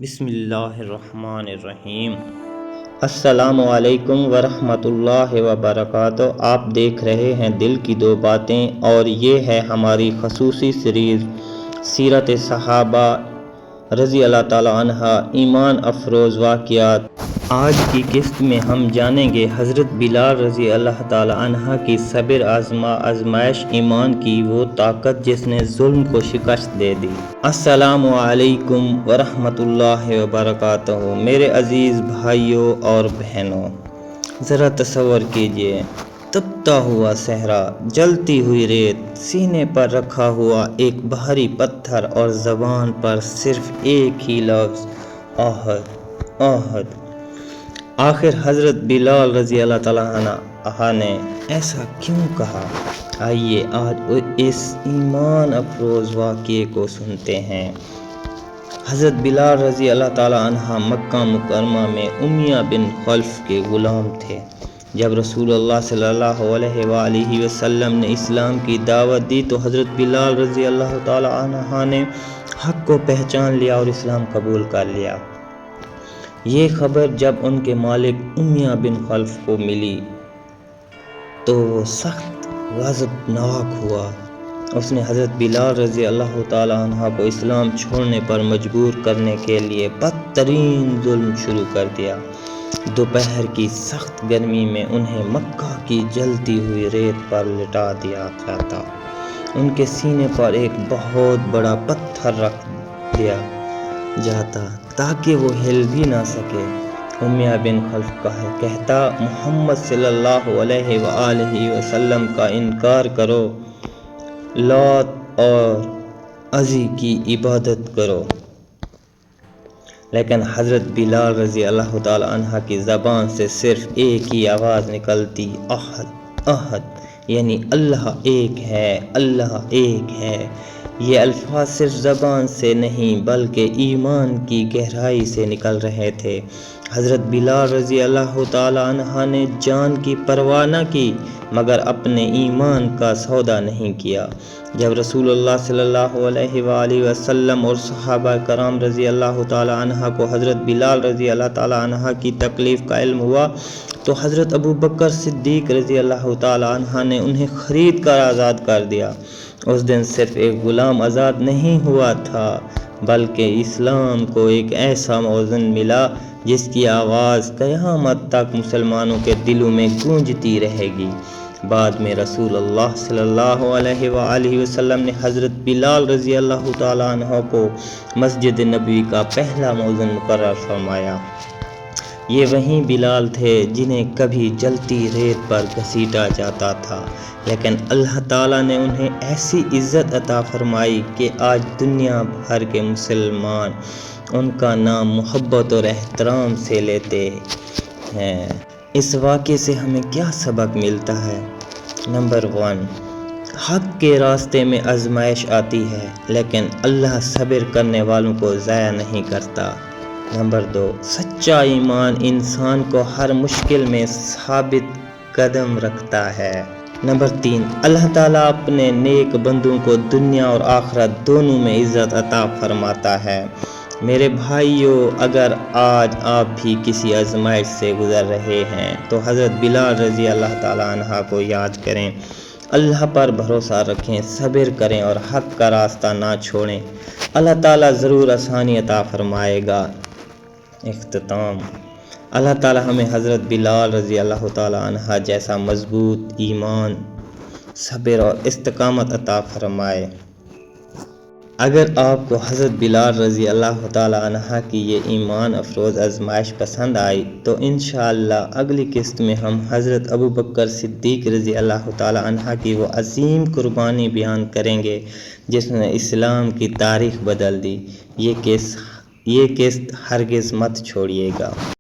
بسم اللہ الرحمن الرحیم۔ السلام علیکم ورحمۃ اللہ وبرکاتہ۔ آپ دیکھ رہے ہیں دل کی دو باتیں، اور یہ ہے ہماری خصوصی سیریز سیرت صحابہ رضی اللہ تعالیٰ عنہ ایمان افروز واقعات۔ آج کی قسط میں ہم جانیں گے حضرت بلال رضی اللہ تعالیٰ عنہ کی صبر آزمائش، ایمان کی وہ طاقت جس نے ظلم کو شکست دے دی۔ السلام علیکم ورحمۃ اللہ وبرکاتہ۔ میرے عزیز بھائیوں اور بہنوں، ذرا تصور کیجئے تپتا ہوا صحرا، جلتی ہوئی ریت، سینے پر رکھا ہوا ایک بھاری پتھر اور زبان پر صرف ایک ہی لفظ احد احد۔ آخر حضرت بلال رضی اللہ تعالیٰ عنہ نے ایسا کیوں کہا؟ آئیے آج اس ایمان افروز واقعے کو سنتے ہیں۔ حضرت بلال رضی اللہ تعالیٰ عنہ مکہ مکرمہ میں امیہ بن خلف کے غلام تھے۔ جب رسول اللہ صلی اللہ علیہ وآلہ وسلم نے اسلام کی دعوت دی تو حضرت بلال رضی اللہ تعالیٰ عنہ نے حق کو پہچان لیا اور اسلام قبول کر لیا۔ یہ خبر جب ان کے مالک امیہ بن خلف کو ملی تو وہ سخت غضبناک ہوا۔ اس نے حضرت بلال رضی اللہ تعالیٰ عنہ کو اسلام چھوڑنے پر مجبور کرنے کے لیے بدترین ظلم شروع کر دیا۔ دوپہر کی سخت گرمی میں انہیں مکہ کی جلتی ہوئی ریت پر لٹا دیا جاتا، ان کے سینے پر ایک بہت بڑا پتھر رکھ دیا جاتا تاکہ وہ ہل بھی نہ سکے۔ امیہ بن خلف کہتا، محمد صلی اللہ علیہ وآلہ وسلم کا انکار کرو، لات اور عزی کی عبادت کرو۔ لیکن حضرت بلال رضی اللہ تعالیٰ عنہ کی زبان سے صرف ایک ہی آواز نکلتی، احد احد، یعنی اللہ ایک ہے، اللہ ایک ہے۔ یہ الفاظ صرف زبان سے نہیں بلکہ ایمان کی گہرائی سے نکل رہے تھے۔ حضرت بلال رضی اللہ تعالیٰ عنہ نے جان کی پرواہ نہ کی مگر اپنے ایمان کا سودا نہیں کیا۔ جب رسول اللہ صلی اللہ علیہ وآلہ وسلم اور صحابہ کرام رضی اللہ تعالیٰ عنہ کو حضرت بلال رضی اللہ تعالیٰ عنہ کی تکلیف کا علم ہوا تو حضرت ابو بکر صدیق رضی اللہ تعالیٰ عنہ نے انہیں خرید کر آزاد کر دیا۔ اس دن صرف ایک غلام آزاد نہیں ہوا تھا بلکہ اسلام کو ایک ایسا موزن ملا جس کی آواز قیامت تک مسلمانوں کے دلوں میں گونجتی رہے گی۔ بعد میں رسول اللہ صلی اللہ علیہ وآلہ وسلم نے حضرت بلال رضی اللہ تعالیٰ عنہ کو مسجد نبوی کا پہلا مؤذن مقرر فرمایا۔ یہ وہی بلال تھے جنہیں کبھی جلتی ریت پر گھسیٹا جاتا تھا، لیکن اللہ تعالیٰ نے انہیں ایسی عزت عطا فرمائی کہ آج دنیا بھر کے مسلمان ان کا نام محبت اور احترام سے لیتے ہیں۔ اس واقعے سے ہمیں کیا سبق ملتا ہے؟ نمبر 1، حق کے راستے میں آزمائش آتی ہے لیکن اللہ صبر کرنے والوں کو ضائع نہیں کرتا۔ نمبر 2، سچا ایمان انسان کو ہر مشکل میں ثابت قدم رکھتا ہے۔ نمبر 3، اللہ تعالیٰ اپنے نیک بندوں کو دنیا اور آخرت دونوں میں عزت عطا فرماتا ہے۔ میرے بھائیوں، اگر آج آپ بھی کسی آزمائش سے گزر رہے ہیں تو حضرت بلال رضی اللہ تعالیٰ عنہ کو یاد کریں، اللہ پر بھروسہ رکھیں، صبر کریں اور حق کا راستہ نہ چھوڑیں۔ اللہ تعالیٰ ضرور آسانی عطا فرمائے گا۔ اختتام، اللہ تعالیٰ ہمیں حضرت بلال رضی اللہ تعالیٰ عنہ جیسا مضبوط ایمان، صبر اور استقامت عطا فرمائے۔ اگر آپ کو حضرت بلال رضی اللہ تعالیٰ عنہ کی یہ ایمان افروز آزمائش پسند آئی تو انشاءاللہ اگلی قسط میں ہم حضرت ابو بکر صدیق رضی اللہ تعالیٰ عنہ کی وہ عظیم قربانی بیان کریں گے جس نے اسلام کی تاریخ بدل دی۔ یہ قسط ہرگز مت چھوڑیے گا۔